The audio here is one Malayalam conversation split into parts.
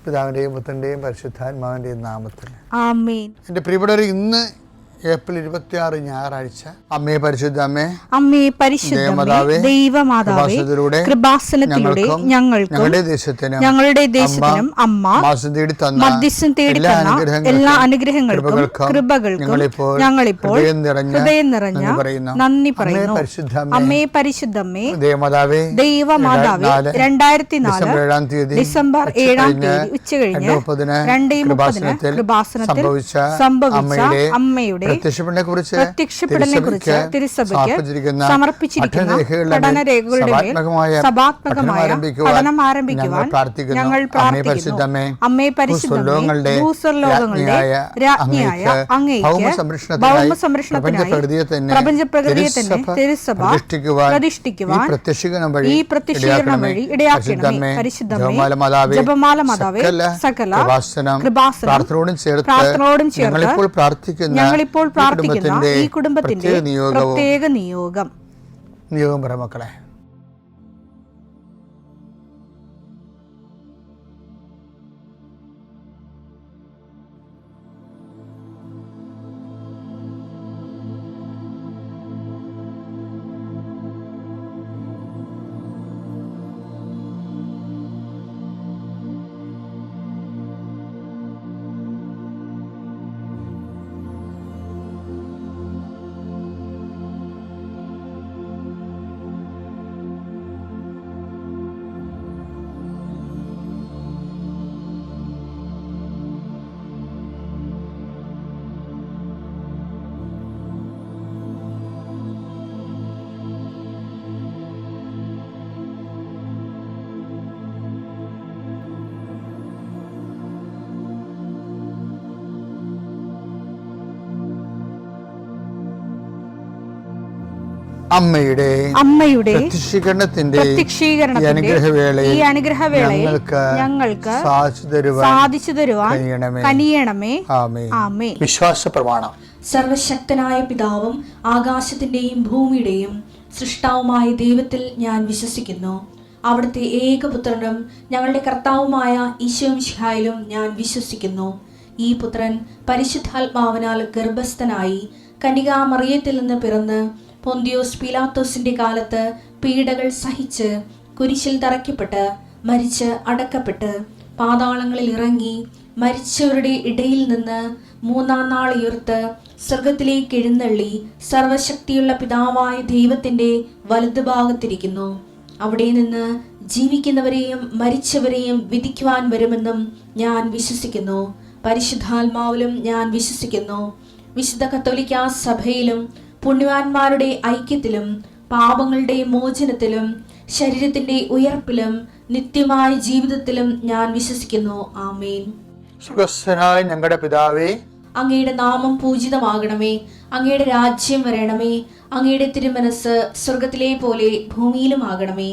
പിതാവിൻ്റെയും പുത്രൻ്റെയും പരിശുദ്ധാത്മാവിൻ്റെയും നാമത്തിൽ ആമേൻ. എൻ്റെ പ്രിയപ്പെട്ടവർ, ഇന്ന് ഏപ്രിൽ 26 ഞായറാഴ്ച. അമ്മേ പരിശുദ്ധ അമ്മേ, അമ്മേ പരിശുദ്ധമേ, ദൈവമാതാവേ, കൃപാസനത്തിലൂടെ ഞങ്ങൾക്കും ഞങ്ങളുടെ ദേശത്തിനും അമ്മ മധ്യസ്ഥം തേടി തന്ന എല്ലാ അനുഗ്രഹങ്ങൾക്കും കൃപകൾക്കും ഞങ്ങളിപ്പോൾ ഹൃദയം നിറഞ്ഞ നന്ദി പറയുന്നു. അമ്മേ പരിശുദ്ധമേ, ദൈവമാതാവേ, 2004 ഡിസംബർ 7 ഉച്ചകഴിഞ്ഞ് 2:30 കൃപാസനത്തിൽ സംഭവിച്ച അമ്മയുടെ പ്രത്യക്ഷപ്പെടലിനെക്കുറിച്ച് തിരുസഭയ്ക്ക് സമർപ്പിച്ചിരിക്കുന്ന പഠനരേഖകളുടെ മേൽ സഭാത്മകമായ പഠനം ആരംഭിക്കുവാൻ ഞങ്ങൾ പ്രാർത്ഥിക്കുന്നു. അമ്മേ പരിശുദ്ധമേ, ഭൂസ്വർലോകങ്ങളുടെ രാജ്ഞിയായ അങ്ങേയ്ക്ക് ഭൗമസംരക്ഷണത്തിനായി പ്രപഞ്ചപ്രകൃതിയെ തന്നെ തിരുസഭ പ്രതിഷ്ഠിക്കുവാൻ ഈ പ്രത്യക്ഷീകരണം വഴി ഇടയാക്കണമേ. പരിശുദ്ധമേ, ജപമാല മാതാവേ, സകല കൃപാസനം പ്രാർത്ഥനയോടും ചേർത്ത് ഞങ്ങളിപ്പോൾ പ്രാർത്ഥിക്കുന്ന ഈ കുടുംബത്തിന്റെ പ്രത്യേക നിയോഗം പറ മക്കളെ. അമ്മയുടെ പ്രത്യക്ഷീകരണത്തിന്റെ ഈ അനുഗ്രഹവേളയിൽ ഞങ്ങൾക്ക് സാധിച്ചു തരുവാൻ കനിയണമേ. ആമേൻ. വിശ്വാസ പ്രമാണം. സർവശക്തനായ പിതാവും ആകാശത്തിന്റെയും ഭൂമിയുടെയും സൃഷ്ടാവുമായ ദൈവത്തിൽ ഞാൻ വിശ്വസിക്കുന്നു. അവിടുത്തെ ഏകപുത്രനും ഞങ്ങളുടെ കർത്താവുമായ ഈശോ മിശിഹായിലും ഞാൻ വിശ്വസിക്കുന്നു. ഈ പുത്രൻ പരിശുദ്ധാത്മാവിനാൽ ഗർഭസ്ഥനായി കന്യകാമറിയത്തിൽ നിന്ന് പിറന്ന് പൊന്തിയോസ് പീലാത്തോസിന്റെ കാലത്ത് പീഡകൾ സഹിച്ച് കുരിശിൽ തറയ്ക്കപ്പെട്ട് മരിച്ച് അടക്കപ്പെട്ട് പാതാളങ്ങളിൽ ഇറങ്ങി മരിച്ചവരുടെ ഇടയിൽ നിന്ന് 3-ാം നാൾ ഉയർത്ത് സ്വർഗത്തിലേക്ക് എഴുന്നള്ളി സർവശക്തിയുള്ള പിതാവായ ദൈവത്തിന്റെ വലതുഭാഗത്തിരിക്കുന്നു. അവിടെ നിന്ന് ജീവിക്കുന്നവരെയും മരിച്ചവരെയും വിധിക്കുവാൻ വരുമെന്നും ഞാൻ വിശ്വസിക്കുന്നു. പരിശുദ്ധാത്മാവിലും ഞാൻ വിശ്വസിക്കുന്നു. വിശുദ്ധ കത്തോലിക്കാ സഭയിലും പുണ്യവാന്മാരുടെ ഐക്യത്തിലും പാപങ്ങളുടെ മോചനത്തിലും ശരീരത്തിന്റെ ഉയർപ്പിലും നിത്യമായ ജീവിതത്തിലും ഞാൻ വിശ്വസിക്കുന്നു. ആമേൻ. സുഖസ്ഥനായ ഞങ്ങളുടെ പിതാവേ, അങ്ങയുടെ നാമം പൂജിതമാകണമേ. അങ്ങയുടെ രാജ്യം വരണമേ. അങ്ങയുടെ തിരുമനസ് സ്വർഗത്തിലെ പോലെ ഭൂമിയിലും ആകണമേ.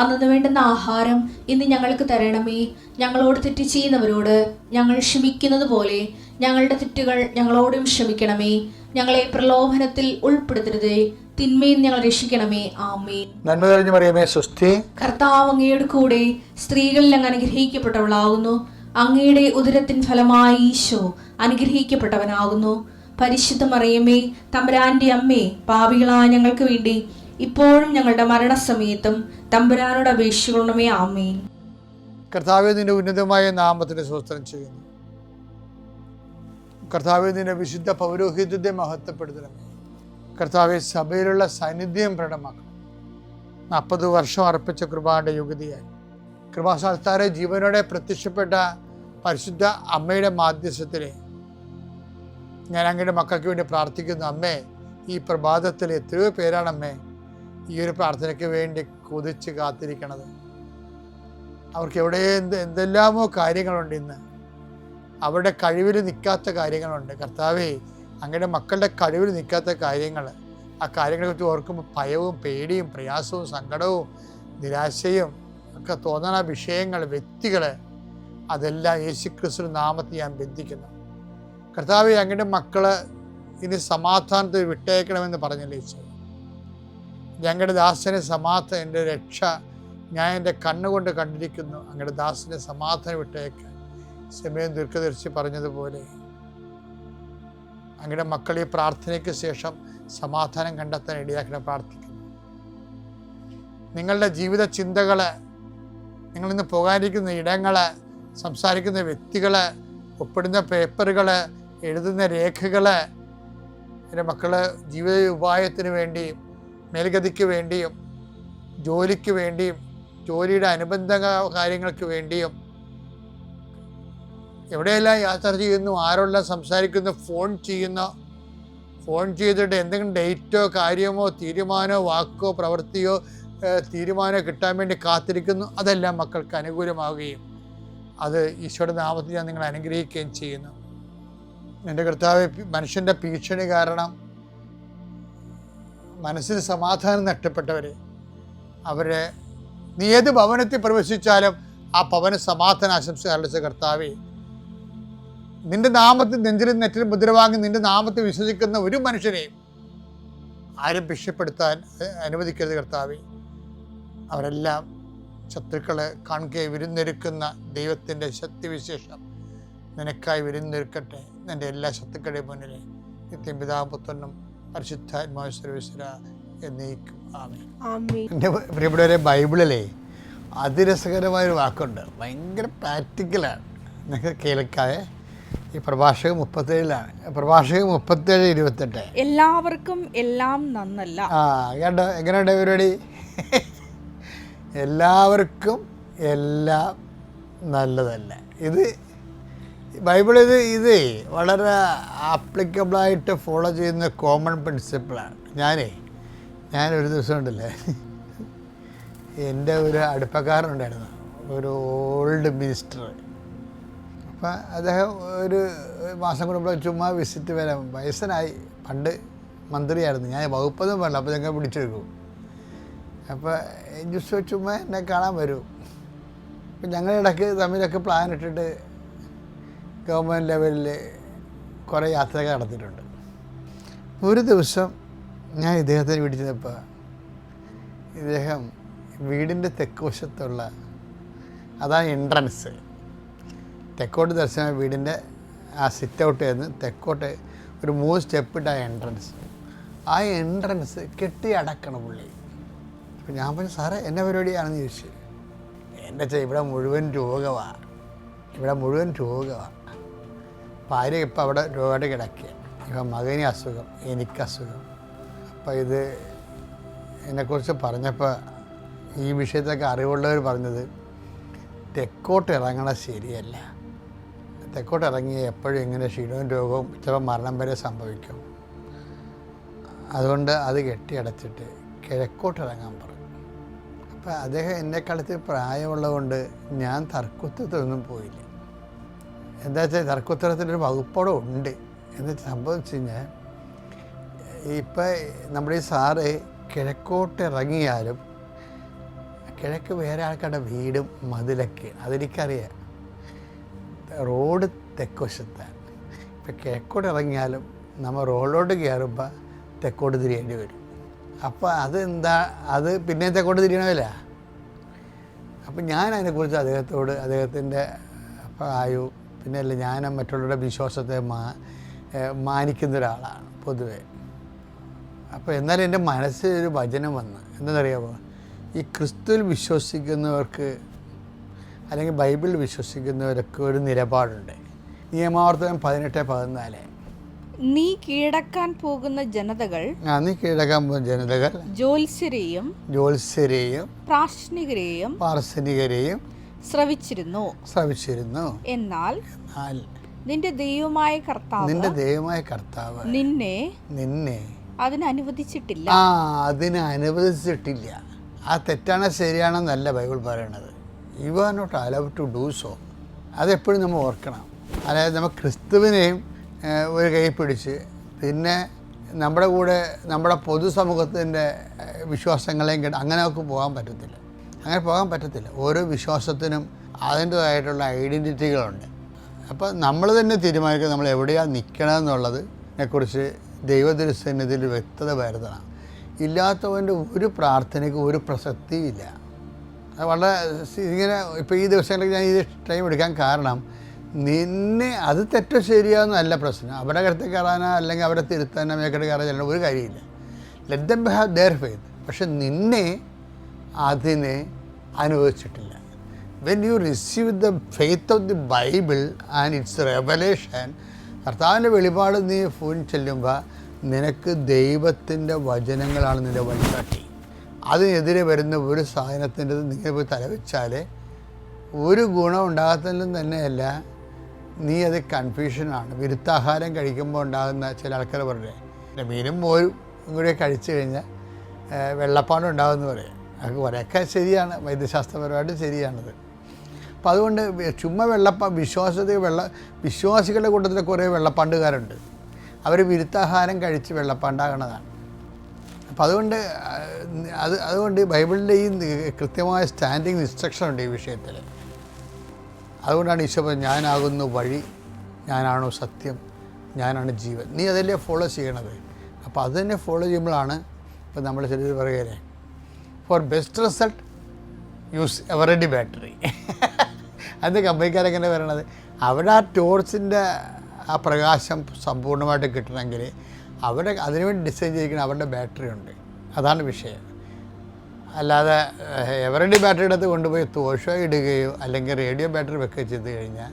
അന്നു വേണ്ടുന്ന ആഹാരം ഇന്ന് ഞങ്ങൾക്ക് തരണമേ. ഞങ്ങളോട് തെറ്റ് ചെയ്യുന്നവരോട് ഞങ്ങൾ ക്ഷമിക്കുന്നത് പോലെ ഞങ്ങളുടെ തെറ്റുകൾ ഞങ്ങളോടും ക്ഷമിക്കണമേ. ഞങ്ങളെ പ്രലോഭനത്തിൽ ഉൾപ്പെടുത്തരുതേ, തിന്മയിൽ ഞങ്ങൾ രക്ഷിക്കണമേ. ആമേൻ. നന്മ നിറഞ്ഞ മറിയമേ, സ്വസ്തി. കർത്താവ് അങ്ങയുടെ കൂടെ സ്ത്രീകളിൽ അങ്ങ് അനുഗ്രഹിക്കപ്പെട്ടവളാകുന്നു. അങ്ങയുടെ ഉദരത്തിൻ ഫലമായി ഈശോ അനുഗ്രഹിക്കപ്പെട്ടവനാകുന്നു. പരിശുദ്ധ മറിയമേ, തമ്പുരാന്റെ അമ്മേ, പാപികളായ ഞങ്ങൾക്ക് വേണ്ടി ഇപ്പോഴും ഞങ്ങളുടെ മരണസമയത്തും തമ്പുരാനോട് അപേക്ഷിക്കണമേ. ആമേൻ. കർത്താവേ, നിന്റെ ഉന്നതമായ നാമത്തിന് സ്തോത്രം ചെയ്യുന്നു. കർത്താവേ, നിന്റെ വിശുദ്ധ പൗരോഹിത്യത്തെ മഹത്വപ്പെടുത്തണമേ. കർത്താവെ, സഭയിലുള്ള സാന്നിധ്യം പ്രകടമാക്കണം. 40 വർഷം അർപ്പിച്ച കൃപാന്റെ യുഗതിയായി കൃപാസ്ഥാനത്താരെ ജീവനോടെ പ്രത്യക്ഷപ്പെട്ട പരിശുദ്ധ അമ്മയുടെ മാധ്യസ്ഥത്തിലെ ഞാൻ അങ്ങയുടെ മക്കൾക്ക് വേണ്ടി പ്രാർത്ഥിക്കുന്നു. അമ്മേ, ഈ പ്രഭാതത്തിൽ എത്രയോ പേരാണ് അമ്മേ ഈ ഒരു പ്രാർത്ഥനയ്ക്ക് വേണ്ടി കൊതിച്ച് കാത്തിരിക്കണത്. അവർക്ക് എവിടെ എന്തെല്ലാമോ കാര്യങ്ങളുണ്ട്. ഇന്ന് അവരുടെ കഴിവിൽ നിൽക്കാത്ത കാര്യങ്ങളുണ്ട്. കർത്താവേ, അങ്ങയുടെ മക്കളുടെ കഴിവിൽ നിൽക്കാത്ത കാര്യങ്ങൾ, ആ കാര്യങ്ങളെ കുറിച്ച് ഓർക്കുമ്പോൾ ഭയവും പേടിയും പ്രയാസവും സങ്കടവും നിരാശയും ഒക്കെ തോന്നുന്ന വിഷയങ്ങൾ, വ്യക്തികൾ, അതെല്ലാം യേശുക്രിസ്തു നാമത്തിൽ ഞാൻ ബന്ധിക്കുന്നു. കർത്താവേ, അങ്ങയുടെ മക്കള് ഇനി സമാധാനത്തിൽ വിട്ടേക്കണമെന്ന് പറഞ്ഞില്ലേ ഈശോ. ഞങ്ങളുടെ ദാസനെ സമാധാനം, എൻ്റെ രക്ഷ ഞാൻ എൻ്റെ കണ്ണുകൊണ്ട് കണ്ടിരിക്കുന്നു. അങ്ങയുടെ ദാസനെ സമാധാനം വിട്ടേക്ക്. സമയം ദീർഘദർശി പറഞ്ഞതുപോലെ അങ്ങയുടെ മക്കൾ ഈ പ്രാർത്ഥനയ്ക്ക് ശേഷം സമാധാനം കണ്ടെത്താൻ ഇടയാക്കണം പ്രാർത്ഥിക്കുന്നു. നിങ്ങളുടെ ജീവിത ചിന്തകൾ, നിങ്ങളിന്ന് പോകാനിരിക്കുന്ന ഇടങ്ങൾ, സംസാരിക്കുന്ന വ്യക്തികൾ, ഒപ്പിടുന്ന പേപ്പറുകൾ, എഴുതുന്ന രേഖകൾ, എൻ്റെ മക്കൾ ജീവിത ഉപായത്തിന് വേണ്ടിയും മേൽഗതിക്ക് വേണ്ടിയും ജോലിക്ക് വേണ്ടിയും ജോലിയുടെ അനുബന്ധ കാര്യങ്ങൾക്ക് വേണ്ടിയും എവിടെയെല്ലാം യാത്ര ചെയ്യുന്നു, ആരോടെല്ലാം സംസാരിക്കുന്നു, ഫോൺ ചെയ്തിട്ട് എന്തെങ്കിലും ഡേറ്റോ കാര്യമോ തീരുമാനമോ വാക്കോ പ്രവൃത്തിയോ തീരുമാനമോ കിട്ടാൻ വേണ്ടി കാത്തിരിക്കുന്നു. അതെല്ലാം മക്കൾക്ക് അനുകൂലമാവുകയും അത് ഈശോയുടെ നാമത്തിൽ ഞാൻ നിങ്ങളെ അനുഗ്രഹിക്കുകയും ചെയ്യുന്നു. എൻ്റെ കർത്താവ്, മനുഷ്യൻ്റെ ഭീഷണി കാരണം മനസ്സിന് സമാധാനം നഷ്ടപ്പെട്ടവർ, അവരെ നീ ഏത് ഭവനത്തിൽ പ്രവേശിച്ചാലും ആ ഭവന സമാധാന ആശംസ അർപ്പിച്ച കർത്താവേ, നിന്റെ നാമത്തിൽ നെഞ്ചിലും നെറ്റിലും മുദ്രവാങ്ങി നിന്റെ നാമത്തിൽ വിശ്വസിക്കുന്ന ഒരു മനുഷ്യനെയും ആരും ഭീഷണിപ്പെടുത്താൻ അനുവദിക്കരുത് കർത്താവേ. അവരെല്ലാം ശത്രുക്കളെ കാണുകയെ വിരുന്നൊരുക്കുന്ന ദൈവത്തിൻ്റെ ശക്തിവിശേഷം നിനക്കായി വിരുന്നൊരുക്കട്ടെ. എൻ്റെ എല്ലാ ശത്രുക്കളുടെയും മുന്നിൽ നിത്യം പിതാവും പുത്രനും പരിശുദ്ധാത്മാവ് സർവീശ്വര എന്നേക്കും ആമേൻ. എൻ്റെ പ്രിയപ്പെട്ടവരെ, ബൈബിളിലെ അതിരസകരമായൊരു വാക്കുണ്ട്, ഭയങ്കര പ്രാക്ടിക്കലാണ്. നിങ്ങൾക്ക് കേൾക്കാതെ ഈ പ്രഭാഷകൻ 37 പ്രഭാഷകൻ 37:28 എല്ലാവർക്കും എല്ലാം നന്നല്ല. കേട്ടോ, എങ്ങനെയുണ്ട് പരിപാടി? എല്ലാവർക്കും എല്ലാം നല്ലതല്ല. ഇത് ബൈബിൾ ഇത് വളരെ ആപ്ലിക്കബിളായിട്ട് ഫോളോ ചെയ്യുന്ന കോമൺ പ്രിൻസിപ്പിളാണ്. ഞാനൊരു ദിവസം ഉണ്ടല്ലേ, എൻ്റെ ഒരു അടുപ്പക്കാരനുണ്ടായിരുന്നു, ഒരു ഓൾഡ് മിനിസ്റ്റർ. അപ്പം അദ്ദേഹം ഒരു മാസം കൂടുമ്പോൾ ചുമ്മാ വിസിറ്റ് വരാൻ, വയസ്സനായി, പണ്ട് മന്ത്രിയായിരുന്നു, ഞാൻ വകുപ്പൊന്നും പറയില്ല, അപ്പോൾ ഞങ്ങൾ പിടിച്ചെടുക്കും. അപ്പോൾ ജസ്റ്റ് ചുമ്മാ എന്നെ കാണാൻ വരും. അപ്പം ഞങ്ങളിടയ്ക്ക് തമ്മിലൊക്കെ പ്ലാൻ ഇട്ടിട്ട് ഗവൺമെൻറ് ലെവലിൽ കുറേ യാത്രകൾ നടത്തിയിട്ടുണ്ട്. ഒരു ദിവസം ഞാൻ ഇദ്ദേഹത്തിന് പിടിച്ചപ്പോൾ ഇദ്ദേഹം വീടിൻ്റെ തെക്ക് വശത്തുള്ള, അതാണ് എൻട്രൻസ്, തെക്കോട്ട് ദർശനം, വീടിൻ്റെ ആ സിറ്റ് ഔട്ട് നിന്ന് തെക്കോട്ട് ഒരു 3 സ്റ്റെപ്പിട്ട എൻട്രൻസ്. ആ എൻട്രൻസ് കെട്ടി അടക്കണം പുള്ളി. അപ്പം ഞാൻ പറഞ്ഞു, സാറേ എന്നാ പരിപാടിയാണെന്ന് ചോദിച്ചു. എൻ്റെ ഇവിടെ മുഴുവൻ രോഗമാണ്, ഭാര്യ ഇപ്പം അവിടെ രോഗമായിട്ട് കിടക്കുക, ഇപ്പം മകന് അസുഖം, എനിക്കസുഖം. അപ്പം ഇത് എന്നെക്കുറിച്ച് പറഞ്ഞപ്പോൾ ഈ വിഷയത്തൊക്കെ അറിവുള്ളവർ പറഞ്ഞത്, തെക്കോട്ട് ഇറങ്ങണത് ശരിയല്ല, തെക്കോട്ട് ഇറങ്ങി എപ്പോഴും ഇങ്ങനെ ക്ഷീണവും രോഗവും ചിലപ്പോൾ മരണം വരെ സംഭവിക്കും, അതുകൊണ്ട് അത് കെട്ടിയടച്ചിട്ട് കിഴക്കോട്ട് ഇറങ്ങാൻ പറഞ്ഞു. അപ്പം അദ്ദേഹം എന്നെക്കാലത്ത് പ്രായമുള്ളതുകൊണ്ട് ഞാൻ തർക്കുത്തരത്തിലൊന്നും പോയില്ല. എന്താ വെച്ചാൽ തർക്കുത്തരത്തിലൊരു വകുപ്പോടെ ഉണ്ട്. എന്താ സംഭവിച്ചു കഴിഞ്ഞാൽ, ഇപ്പം നമ്മുടെ ഈ സാറ് കിഴക്കോട്ട് ഇറങ്ങിയാലും കിഴക്ക് വേറെ ആൾക്കാരുടെ വീടും മതിലൊക്കെ, അതെനിക്കറിയാം. റോഡ് തെക്കുവശത്താണ്. ഇപ്പം കിഴക്കോട്ട് ഇറങ്ങിയാലും നമ്മൾ റോഡിലോട്ട് കയറുമ്പോൾ തെക്കോട്ട് തിരിയേണ്ടി വരും. അപ്പോൾ അതെന്താ, അത് പിന്നെ തെക്കോട്ട് തിരിയണമില്ല. അപ്പം ഞാൻ അതിനെക്കുറിച്ച് അദ്ദേഹത്തിൻ്റെ പ്രായവും പിന്നെ അല്ല, ഞാൻ മറ്റുള്ളവരുടെ വിശ്വാസത്തെ മാനിക്കുന്ന ഒരാളാണ് പൊതുവെ. അപ്പോൾ എന്നാലും എൻ്റെ മനസ്സിൽ ഒരു വചനം വന്ന്, എന്താണെന്നറിയാമോ, ഈ ക്രിസ്തുവിൽ വിശ്വസിക്കുന്നവർക്ക് അല്ലെങ്കിൽ ബൈബിളിൽ വിശ്വസിക്കുന്നവരൊക്കെ ഒരു നിലപാടുണ്ട്. നിയമാവർത്തനം 18:14 നീ കീഴടക്കാൻ പോകുന്ന ജനതകൾ ജ്യോത്സ്യരെയും പ്രാശ്നികരെയും ശ്രവിച്ചിരുന്നു. എന്നാൽ നിന്റെ ദൈവമായ കർത്താവ് നിന്നെ അതിനനുവദിച്ചിട്ടില്ല. അതിനനുവദിച്ചിട്ടില്ല. ആ തെറ്റാണ് ശരിയാണെന്നല്ല ബൈബിൾ പറയണത്. You are not allowed to do so. അതെപ്പോഴും നമ്മൾ ഓർക്കണം. അതായത് നമ്മൾ ക്രിസ്തുവിനെയും ഒരു കൈ പിടിച്ച് പിന്നെ നമ്മുടെ കൂടെ നമ്മുടെ പൊതുസമൂഹത്തിൻ്റെ വിശ്വാസങ്ങളെയും അങ്ങനെ നമുക്ക് പോകാൻ പറ്റത്തില്ല. ഓരോ വിശ്വാസത്തിനും അതിൻ്റേതായിട്ടുള്ള ഐഡൻറ്റിറ്റികളുണ്ട്. അപ്പോൾ നമ്മൾ തന്നെ തീരുമാനിക്കുക നമ്മൾ എവിടെയാണ് നിൽക്കണമെന്നുള്ളതിനെക്കുറിച്ച് ദൈവദൃശ്യത്തിൽ വ്യക്തത വരുത്തണം. ഇല്ലാത്തവൻ്റെ ഒരു പ്രാർത്ഥനയ്ക്ക് ഒരു പ്രസക്തിയില്ല. അത് വളരെ ഇങ്ങനെ ഇപ്പോൾ ഈ ദിവസങ്ങളിൽ ഞാൻ ഈ ടൈം എടുക്കാൻ കാരണം, നിന്നെ അത് തെറ്റോ ശരിയാന്നല്ല പ്രശ്നം. അവരുടെ കരുത്ത് കയറാനോ അല്ലെങ്കിൽ അവരെ തിരുത്താനോ മേക്കട്ട് കയറാനോ ഒരു കാര്യമില്ല. Let them have their faith. പക്ഷെ നിന്നെ അതിനെ അനുവദിച്ചിട്ടില്ല. When you receive the faith of the Bible and its revelation, കർത്താവിൻ്റെ വെളിപാട് നീ ഫോൺ ചെല്ലുമ്പോൾ നിനക്ക് ദൈവത്തിൻ്റെ വചനങ്ങളാണ് നിൻ്റെ വഴികാട്ടി. അതിനെതിരെ വരുന്ന ഒരു സാധനത്തിൻ്റെ നിങ്ങൾ പോയി തലവെച്ചാൽ ഒരു ഗുണം ഉണ്ടാകത്തില്ലെന്ന് തന്നെയല്ല, നീ അത് കൺഫ്യൂഷനാണ്. വിരുദ്ധാഹാരം കഴിക്കുമ്പോൾ ഉണ്ടാകുന്ന ചില ആൾക്കാർ പറഞ്ഞേ മീനും മോരും കൂടെ കഴിച്ചു കഴിഞ്ഞാൽ വെള്ളപ്പാണ്ട് ഉണ്ടാകുമെന്ന് പറയാം. അത് കുറേയൊക്കെ ശരിയാണ്, വൈദ്യശാസ്ത്രപരമായിട്ട് ശരിയാണത്. അപ്പോൾ അതുകൊണ്ട് ചുമ്മാ വിശ്വാസികളുടെ കൂട്ടത്തിൽ കുറേ വെള്ളപ്പാണ്ടുകാരുണ്ട്. അവർ വിരുദ്ധാഹാരം കഴിച്ച് വെള്ളപ്പാണ്ടാകണതാണ്. അപ്പം അതുകൊണ്ട് ബൈബിളിൻ്റെ ഈ കൃത്യമായ സ്റ്റാൻഡിങ് ഇൻസ്ട്രക്ഷൻ ഉണ്ട് ഈ വിഷയത്തിൽ. അതുകൊണ്ടാണ് ഈശോ പറഞ്ഞത്, ഞാനാകുന്നു വഴി, ഞാനാണോ സത്യം, ഞാനാണ് ജീവൻ. നീ അതല്ലേ ഫോളോ ചെയ്യണത്. അപ്പോൾ അത് തന്നെ ഫോളോ ചെയ്യുമ്പോഴാണ് ഇപ്പോൾ നമ്മൾ ചിലർ പറയുകയല്ലേ, for best result use Eveready battery. അത് കമ്പനിക്കാരെങ്ങനെ പറയണത്, അവിടെ ആ ടോർച്ചിൻ്റെ ആ പ്രകാശം സമ്പൂർണ്ണമായിട്ട് കിട്ടണമെങ്കിൽ അതിനുവേണ്ടി ഡിസൈൻ ചെയ്തിരിക്കുന്ന അവരുടെ ബാറ്ററി ഉണ്ട്. അതാണ് വിഷയം. അല്ലാതെ എവറെഡി ബാറ്ററി എടുത്ത് കൊണ്ടുപോയി തോഷോ ഇടുകയോ അല്ലെങ്കിൽ റേഡിയോ ബാറ്ററി വെക്കുകയോ ചെയ്ത് കഴിഞ്ഞാൽ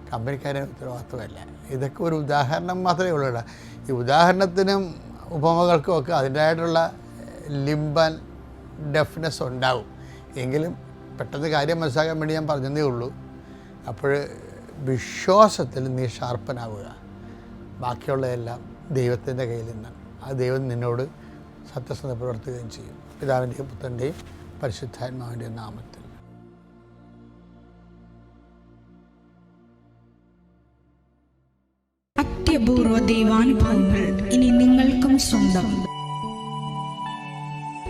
കമ്പനിക്കാരെ ഉത്തരവാദിത്വമല്ല. ഇതൊക്കെ ഒരു ഉദാഹരണം മാത്രമേ ഉള്ളൂ. ഈ ഉദാഹരണത്തിനും ഉപമകൾക്കും ഒക്കെ അതിൻ്റെതായിട്ടുള്ള ലിംബൻ ഡെഫ്നെസ് ഉണ്ടാവും. എങ്കിലും പെട്ടെന്ന് കാര്യം മനസ്സിലാക്കാൻ വേണ്ടി ഞാൻ പറഞ്ഞതേ ഉള്ളൂ. അപ്പോൾ വിശ്വാസത്തിൽ നീ ഷാർപ്പനാവുക. ബാക്കിയുള്ളതെല്ലാം ദൈവത്തിൻ്റെ കയ്യിൽ നിന്നാണ്. ആ ദൈവം നിന്നോട് സത്യസന്ധത പ്രവർത്തിക്കുകയും ചെയ്യും. പിതാവിൻ്റെയും പുത്രൻ്റെയും പരിശുദ്ധാത്മാവിൻ്റെയും നാമത്തിൽ. അത്യപൂർവ ദൈവാനുഭവങ്ങൾ ഇനി നിങ്ങൾക്കും സ്വന്തം.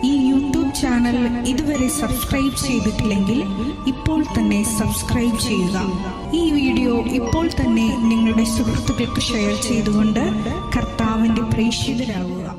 ഈ യൂട്യൂബ് ചാനൽ ഇതുവരെ സബ്സ്ക്രൈബ് ചെയ്തിട്ടില്ലെങ്കിൽ ഇപ്പോൾ തന്നെ സബ്സ്ക്രൈബ് ചെയ്യുക. ഈ വീഡിയോ ഇപ്പോൾ തന്നെ നിങ്ങളുടെ സുഹൃത്തുക്കൾക്ക് ഷെയർ ചെയ്തുകൊണ്ട് കർത്താവിൻ്റെ പ്രേക്ഷിതരാകുക.